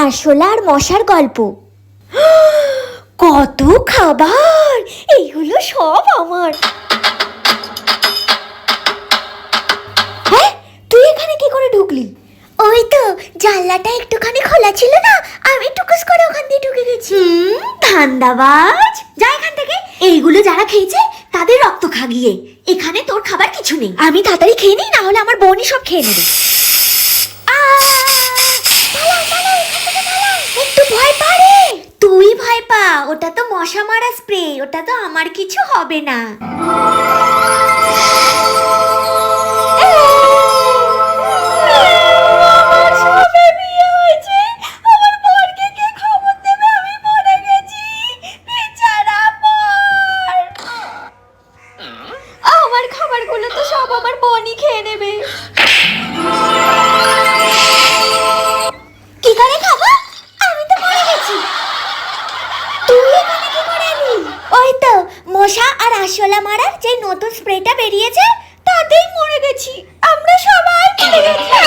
আরশোলা আর মশার গল্প। কত খাবার! এইগুলো সব আমার। হ্যাঁ, তুই এখানে কি করে ঢুকলি? ওই তো জানলাটা একটুখানি খোলা ছিল না, আমি টুকুস করে ওখান দিয়ে ঢুকে গেছি। ধান্দাবাজ, যা এখান থেকে। এইগুলো যারা খেয়েছে তাদের রক্ত খাগিয়ে, এখানে তোর খাবার কিছু নেই। আমি তাড়াতাড়ি খেয়ে নিই, না হলে আমার বোনই সব খেয়ে নেবে। একটু ভয় পা রে। তুই ভয় পা, ওটা তো মশা মারা স্প্রে, ওটা তো আমার কিছু হবে না। আমার খাবারগুলো তো সব আমার বোনই খেয়ে নেবে। কি করে খাবো? আমি তো মরে গেছি। তুই এখানে কি করে এলি? ওই তো মশা আর আরশোলা মারার যে নতুন স্প্রেটা বেরিয়েছে তাতেই মরে গেছি। আমরা সবাই মরে গেছি।